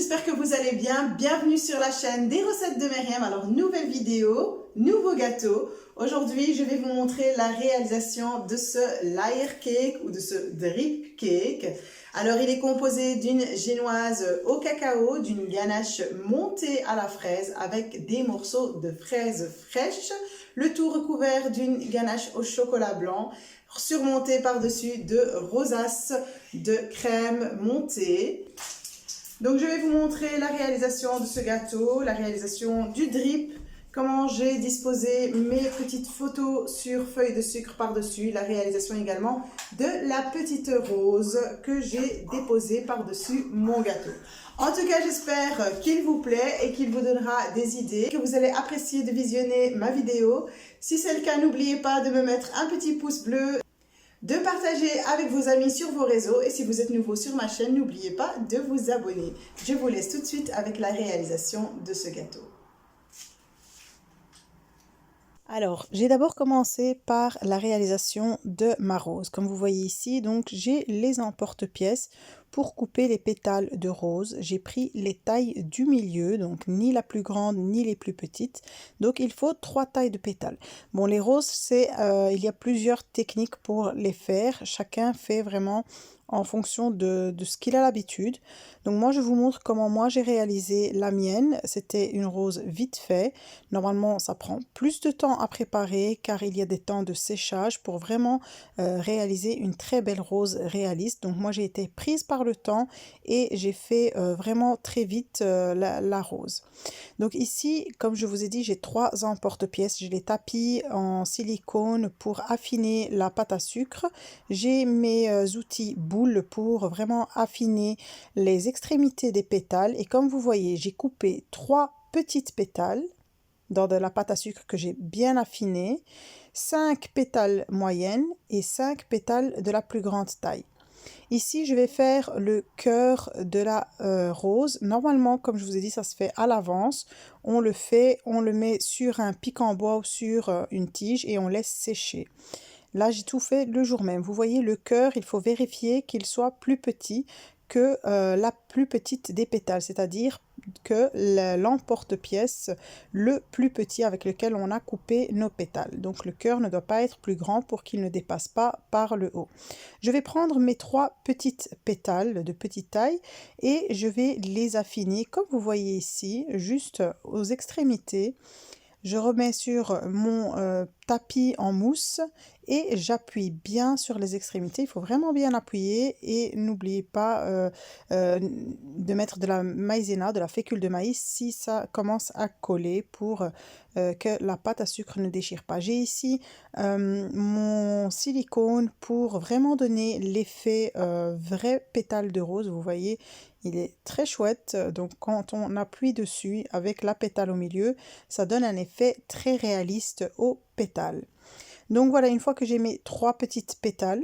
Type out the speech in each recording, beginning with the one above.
j'espère que vous allez bien. Bienvenue sur la chaîne des recettes de Myriam. Alors, nouvelle vidéo, nouveau gâteau. Aujourd'hui, je vais vous montrer la réalisation de ce layer cake ou de ce drip cake. Alors, il est composé d'une génoise au cacao, d'une ganache montée à la fraise avec des morceaux de fraises fraîches, le tout recouvert d'une ganache au chocolat blanc, surmonté par-dessus de rosaces de crème montée. Donc je vais vous montrer la réalisation de ce gâteau, la réalisation du drip, comment j'ai disposé mes petites photos sur feuille de sucre par-dessus, la réalisation également de la petite rose que j'ai déposée par-dessus mon gâteau. En tout cas, j'espère qu'il vous plaît et qu'il vous donnera des idées, que vous allez apprécier de visionner ma vidéo. Si c'est le cas, n'oubliez pas de me mettre un petit pouce bleu, de partager avec vos amis sur vos réseaux et si vous êtes nouveau sur ma chaîne, n'oubliez pas de vous abonner. Je vous laisse tout de suite avec la réalisation de ce gâteau. Alors, j'ai d'abord commencé par la réalisation de ma rose. Comme vous voyez ici, donc j'ai les emporte-pièces pour couper les pétales de rose. J'ai pris les tailles du milieu, donc ni la plus grande ni les plus petites. Donc il faut 3 tailles de pétales. Bon, les roses, il y a plusieurs techniques pour les faire. Chacun fait vraiment en fonction de ce qu'il a l'habitude. Donc moi je vous montre comment moi j'ai réalisé la mienne. C'était une rose vite fait. Normalement ça prend plus de temps à préparer car il y a des temps de séchage pour vraiment réaliser une très belle rose réaliste. Donc moi j'ai été prise par le temps et j'ai fait vraiment très vite la rose. Donc ici, comme je vous ai dit, j'ai 3 emporte-pièces. J'ai les tapis en silicone pour affiner la pâte à sucre. J'ai mes outils boules pour vraiment affiner les extrémités des pétales. Et comme vous voyez, j'ai coupé 3 petites pétales dans de la pâte à sucre que j'ai bien affinée, 5 pétales moyennes et 5 pétales de la plus grande taille. Ici, je vais faire le cœur de la rose. Normalement, comme je vous ai dit, ça se fait à l'avance. On le met sur un pic en bois ou sur une tige et on laisse sécher. Là, j'ai tout fait le jour même. Vous voyez, le cœur, il faut vérifier qu'il soit plus petit que la plus petite des pétales, c'est-à-dire que l'emporte-pièce le plus petit avec lequel on a coupé nos pétales. Donc le cœur ne doit pas être plus grand pour qu'il ne dépasse pas par le haut. Je vais prendre mes 3 petites pétales de petite taille et je vais les affiner comme vous voyez ici, juste aux extrémités. Je remets sur mon tapis en mousse et j'appuie bien sur les extrémités. Il faut vraiment bien appuyer et n'oubliez pas de mettre de la maïzena, de la fécule de maïs si ça commence à coller pour que la pâte à sucre ne déchire pas. J'ai ici mon silicone pour vraiment donner l'effet vrai pétale de rose. Vous voyez, il est très chouette, donc quand on appuie dessus avec la pétale au milieu, ça donne un effet très réaliste aux pétales. Donc voilà, une fois que j'ai mes 3 petites pétales,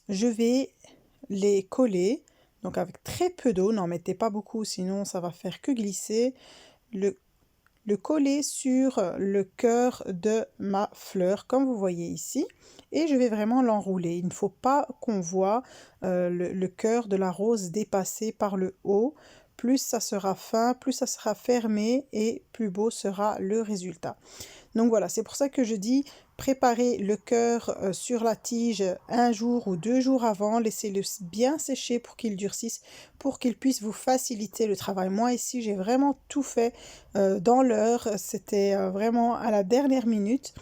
je vais les coller, donc avec très peu d'eau, n'en mettez pas beaucoup sinon ça va faire que glisser, le coller sur le cœur de ma fleur comme vous voyez ici et je vais vraiment l'enrouler. Il ne faut pas qu'on voit le cœur de la rose dépasser par le haut. Plus ça sera fin, plus ça sera fermé et plus beau sera le résultat. Donc voilà, c'est pour ça que je dis préparez le cœur sur la tige 1 jour ou 2 jours avant, laissez-le bien sécher pour qu'il durcisse, pour qu'il puisse vous faciliter le travail. Moi ici j'ai vraiment tout fait dans l'heure, c'était vraiment à la dernière minute.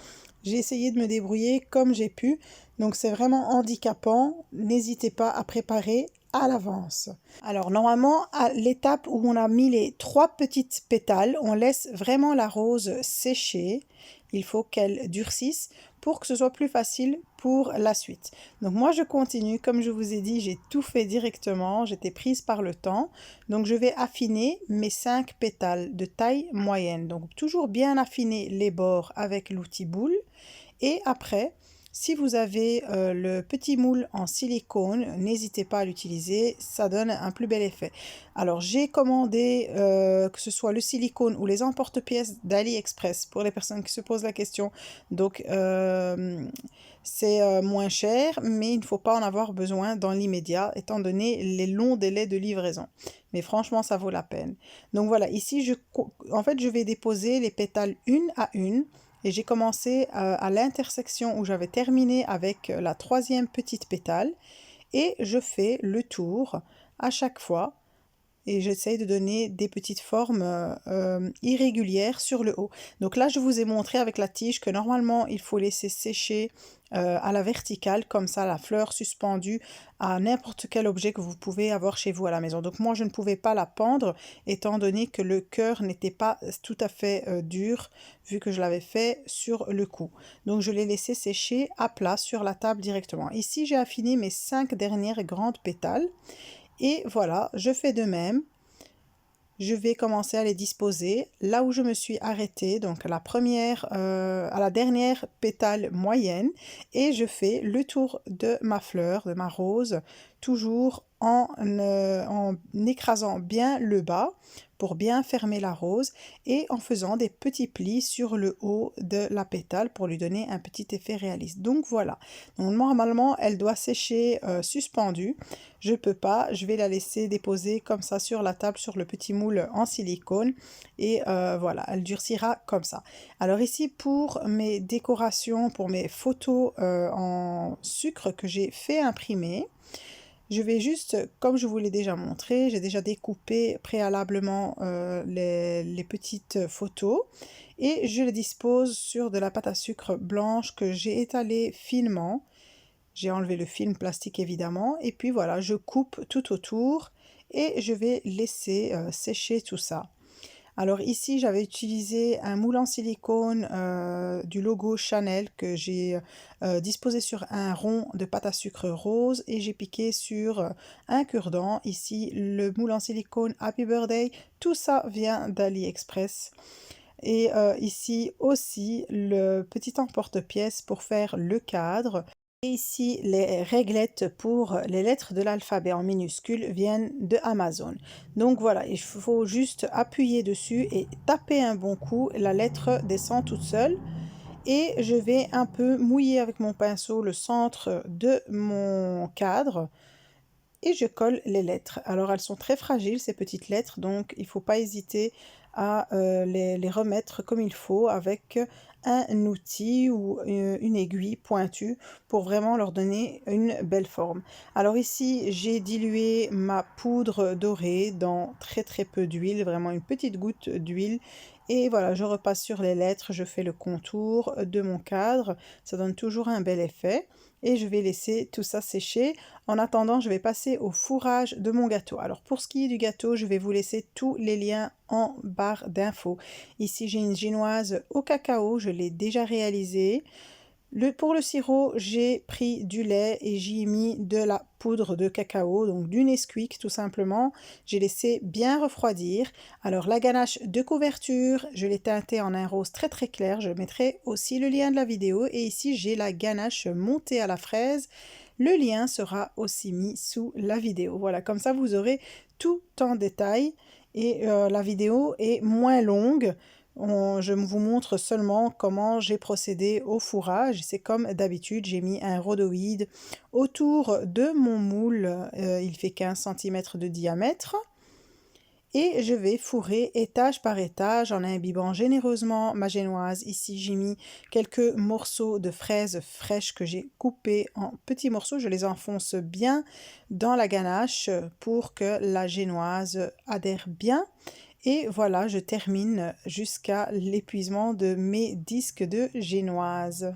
J'ai essayé de me débrouiller comme j'ai pu, donc c'est vraiment handicapant. N'hésitez pas à préparer à l'avance. Alors normalement à l'étape où on a mis les 3 petites pétales, on laisse vraiment la rose sécher. Il faut qu'elle durcisse pour que ce soit plus facile pour la suite. Donc moi je continue, comme je vous ai dit, j'ai tout fait directement, j'étais prise par le temps. Donc je vais affiner mes 5 pétales de taille moyenne. Donc toujours bien affiner les bords avec l'outil boule. Et après, Si vous avez le petit moule en silicone, n'hésitez pas à l'utiliser, ça donne un plus bel effet. Alors j'ai commandé que ce soit le silicone ou les emporte-pièces d'AliExpress pour les personnes qui se posent la question. Donc c'est moins cher, mais il ne faut pas en avoir besoin dans l'immédiat étant donné les longs délais de livraison. Mais franchement, ça vaut la peine. Donc voilà, ici en fait je vais déposer les pétales une à une. Et j'ai commencé à l'intersection où j'avais terminé avec la troisième petite pétale et je fais le tour à chaque fois et j'essaye de donner des petites formes irrégulières sur le haut. Donc là, je vous ai montré avec la tige que normalement, il faut laisser sécher à la verticale, comme ça, la fleur suspendue à n'importe quel objet que vous pouvez avoir chez vous à la maison. Donc moi, je ne pouvais pas la pendre, étant donné que le cœur n'était pas tout à fait dur, vu que je l'avais fait sur le cou. Donc je l'ai laissé sécher à plat sur la table directement. Ici, j'ai affiné mes 5 dernières grandes pétales. Et voilà, je fais de même. Je vais commencer à les disposer là où je me suis arrêtée, donc à la dernière pétale moyenne, et je fais le tour de ma fleur, de ma rose, toujours en écrasant bien le bas pour bien fermer la rose et en faisant des petits plis sur le haut de la pétale pour lui donner un petit effet réaliste. Donc voilà, donc normalement elle doit sécher suspendue. Je peux pas, je vais la laisser déposer comme ça sur la table sur le petit moule en silicone et voilà, elle durcira comme ça. Alors ici pour mes décorations, pour mes photos en sucre que j'ai fait imprimer, je vais juste, comme je vous l'ai déjà montré, j'ai déjà découpé préalablement les petites photos et je les dispose sur de la pâte à sucre blanche que j'ai étalée finement. J'ai enlevé le film plastique évidemment et puis voilà, je coupe tout autour et je vais laisser sécher tout ça. Alors ici, j'avais utilisé un moule en silicone du logo Chanel que j'ai disposé sur un rond de pâte à sucre rose et j'ai piqué sur un cure-dent. Ici, le moule en silicone Happy Birthday, tout ça vient d'AliExpress. Et ici aussi, le petit emporte-pièce pour faire le cadre. Et ici, les réglettes pour les lettres de l'alphabet en minuscules viennent de Amazon. Donc voilà, il faut juste appuyer dessus et taper un bon coup. La lettre descend toute seule. Et je vais un peu mouiller avec mon pinceau le centre de mon cadre. Et je colle les lettres. Alors elles sont très fragiles ces petites lettres, donc il ne faut pas hésiter à les remettre comme il faut avec un outil ou une aiguille pointue pour vraiment leur donner une belle forme. Alors ici j'ai dilué ma poudre dorée dans très peu d'huile, vraiment une petite goutte d'huile. Et voilà, je repasse sur les lettres, je fais le contour de mon cadre, ça donne toujours un bel effet. Et je vais laisser tout ça sécher. En attendant, je vais passer au fourrage de mon gâteau. Alors pour ce qui est du gâteau, je vais vous laisser tous les liens en barre d'infos. Ici, j'ai une génoise au cacao, je l'ai déjà réalisée. Pour le sirop, j'ai pris du lait et j'y ai mis de la poudre de cacao, donc du Nesquik tout simplement. J'ai laissé bien refroidir. Alors la ganache de couverture, je l'ai teintée en un rose très clair. Je mettrai aussi le lien de la vidéo. Et ici, j'ai la ganache montée à la fraise. Le lien sera aussi mis sous la vidéo. Voilà, comme ça vous aurez tout en détail. Et la vidéo est moins longue. Je vous montre seulement comment j'ai procédé au fourrage. C'est comme d'habitude, j'ai mis un rhodoïde autour de mon moule. Il fait 15 cm de diamètre. Et je vais fourrer étage par étage en imbibant généreusement ma génoise. Ici, j'ai mis quelques morceaux de fraises fraîches que j'ai coupées en petits morceaux. Je les enfonce bien dans la ganache pour que la génoise adhère bien. Et voilà, je termine jusqu'à l'épuisement de mes disques de génoise.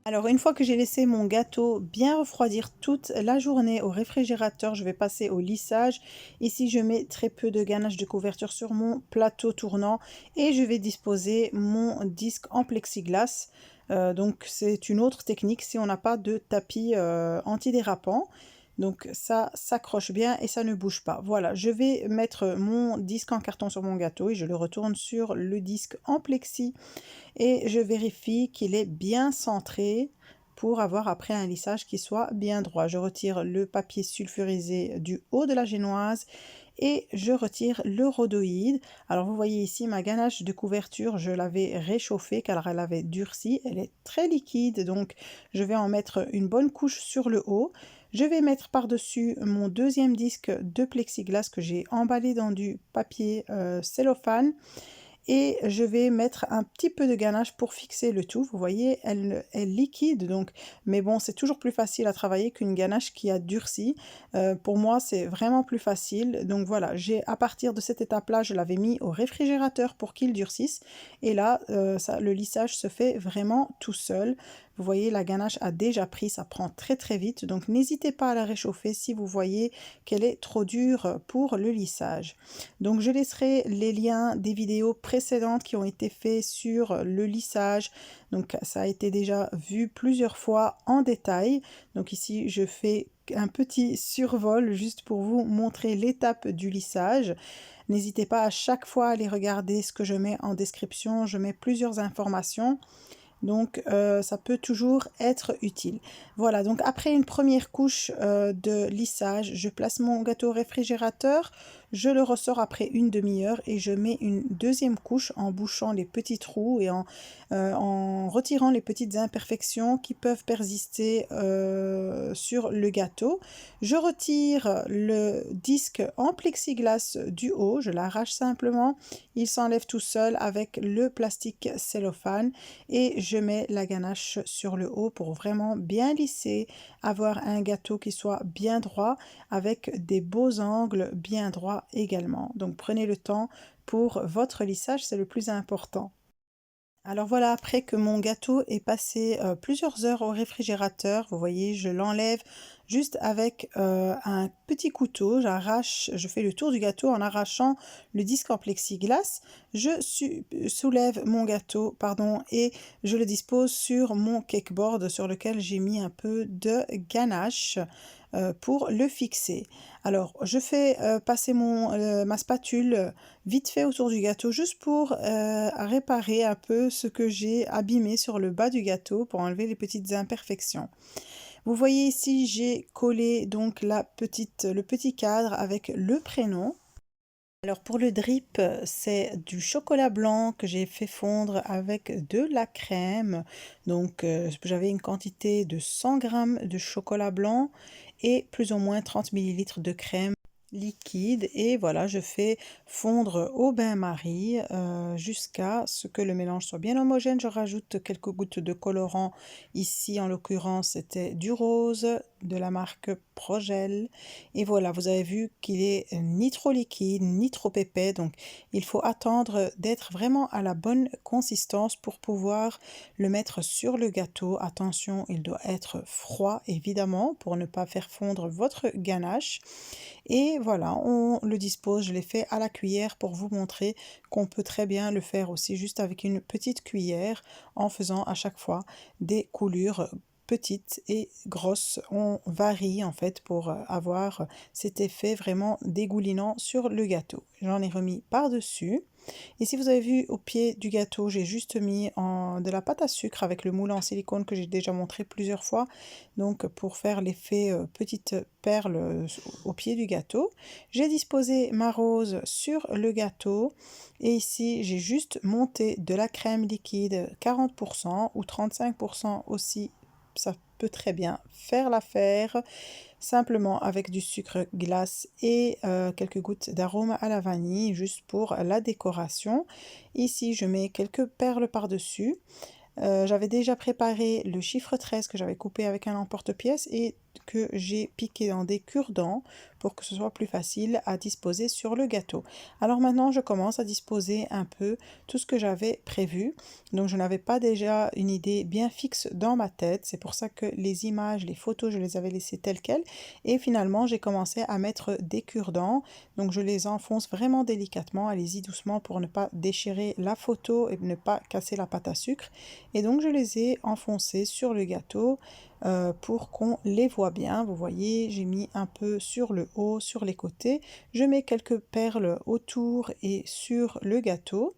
Alors une fois que j'ai laissé mon gâteau bien refroidir toute la journée au réfrigérateur, je vais passer au lissage. Ici, je mets très peu de ganache de couverture sur mon plateau tournant et je vais disposer mon disque en plexiglas. Donc c'est une autre technique si on n'a pas de tapis antidérapant. Donc ça s'accroche bien et ça ne bouge pas. Voilà, je vais mettre mon disque en carton sur mon gâteau et je le retourne sur le disque en plexi et je vérifie qu'il est bien centré pour avoir après un lissage qui soit bien droit. Je retire le papier sulfurisé du haut de la génoise et je retire le rhodoïde. Alors vous voyez ici ma ganache de couverture, je l'avais réchauffée car elle avait durci. Elle est très liquide, donc je vais en mettre une bonne couche sur le haut. Je vais mettre par-dessus mon deuxième disque de plexiglas que j'ai emballé dans du papier cellophane et je vais mettre un petit peu de ganache pour fixer le tout. Vous voyez, elle est liquide, donc, mais bon, c'est toujours plus facile à travailler qu'une ganache qui a durci. Pour moi, c'est vraiment plus facile. Donc voilà, à partir de cette étape-là, je l'avais mis au réfrigérateur pour qu'il durcisse. Et là, le lissage se fait vraiment tout seul. Vous voyez, la ganache a déjà pris, ça prend très très vite. Donc n'hésitez pas à la réchauffer si vous voyez qu'elle est trop dure pour le lissage. Donc je laisserai les liens des vidéos précédentes qui ont été faites sur le lissage. Donc ça a été déjà vu plusieurs fois en détail. Donc ici je fais un petit survol juste pour vous montrer l'étape du lissage. N'hésitez pas à chaque fois à aller regarder ce que je mets en description. Je mets plusieurs informations. Donc ça peut toujours être utile. Voilà, donc après une première couche de lissage, je place mon gâteau au réfrigérateur, je le ressors après une demi-heure et je mets une deuxième couche en bouchant les petits trous et en retirant les petites imperfections qui peuvent persister sur le gâteau. Je retire le disque en plexiglas du haut, je l'arrache simplement, il s'enlève tout seul avec le plastique cellophane et je mets la ganache sur le haut pour vraiment bien lisser, avoir un gâteau qui soit bien droit avec des beaux angles bien droits également. Donc prenez le temps pour votre lissage, c'est le plus important. Alors voilà, après que mon gâteau est passé plusieurs heures au réfrigérateur, vous voyez, je l'enlève juste avec un petit couteau, je fais le tour du gâteau en arrachant le disque en plexiglas, soulève mon gâteau, pardon, et je le dispose sur mon cakeboard sur lequel j'ai mis un peu de ganache pour le fixer. Alors, je fais passer ma spatule vite fait autour du gâteau juste pour réparer un peu ce que j'ai abîmé sur le bas du gâteau pour enlever les petites imperfections. Vous voyez ici, j'ai collé donc le petit cadre avec le prénom. Alors pour le drip, c'est du chocolat blanc que j'ai fait fondre avec de la crème. Donc j'avais une quantité de 100 g de chocolat blanc et plus ou moins 30 ml de crème liquide et voilà, je fais fondre au bain-marie jusqu'à ce que le mélange soit bien homogène. Je rajoute quelques gouttes de colorant. Ici en l'occurrence c'était du rose de la marque Progel et voilà, vous avez vu qu'il est ni trop liquide ni trop épais, donc il faut attendre d'être vraiment à la bonne consistance pour pouvoir le mettre sur le gâteau. Attention, il doit être froid évidemment pour ne pas faire fondre votre ganache. Et voilà, on le dispose, je l'ai fait à la cuillère pour vous montrer qu'on peut très bien le faire aussi juste avec une petite cuillère en faisant à chaque fois des coulures petites et grosses. On varie en fait pour avoir cet effet vraiment dégoulinant sur le gâteau. J'en ai remis par-dessus. Et si vous avez vu au pied du gâteau, j'ai juste mis de la pâte à sucre avec le moule en silicone que j'ai déjà montré plusieurs fois. Donc pour faire l'effet petite perle au pied du gâteau. J'ai disposé ma rose sur le gâteau. Et ici, j'ai juste monté de la crème liquide 40% ou 35% aussi. Ça peut très bien faire l'affaire simplement avec du sucre glace et quelques gouttes d'arôme à la vanille juste pour la décoration. Ici, je mets quelques perles par-dessus. J'avais déjà préparé le chiffre 13 que j'avais coupé avec un emporte-pièce et que j'ai piqué dans des cure-dents pour que ce soit plus facile à disposer sur le gâteau. Alors maintenant, je commence à disposer un peu tout ce que j'avais prévu. Donc je n'avais pas déjà une idée bien fixe dans ma tête. C'est pour ça que les images, les photos, je les avais laissées telles quelles. Et finalement, j'ai commencé à mettre des cure-dents. Donc je les enfonce vraiment délicatement. Allez-y doucement pour ne pas déchirer la photo et ne pas casser la pâte à sucre. Et donc je les ai enfoncés sur le gâteau pour qu'on les voit bien. Vous voyez, j'ai mis un peu sur le haut, sur les côtés. Je mets quelques perles autour et sur le gâteau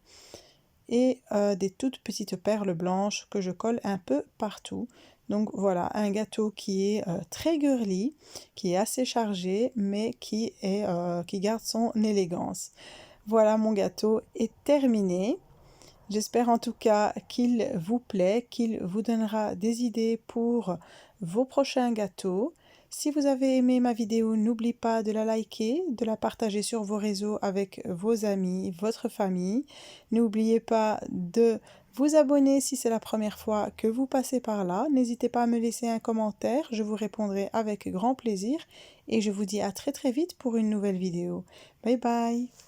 et des toutes petites perles blanches que je colle un peu partout. Donc voilà, un gâteau qui est très girly, qui est assez chargé, mais qui garde son élégance. Voilà, mon gâteau est terminé. J'espère en tout cas qu'il vous plaît, qu'il vous donnera des idées pour vos prochains gâteaux. Si vous avez aimé ma vidéo, n'oubliez pas de la liker, de la partager sur vos réseaux avec vos amis, votre famille. N'oubliez pas de vous abonner si c'est la première fois que vous passez par là. N'hésitez pas à me laisser un commentaire, je vous répondrai avec grand plaisir et je vous dis à très très vite pour une nouvelle vidéo. Bye bye!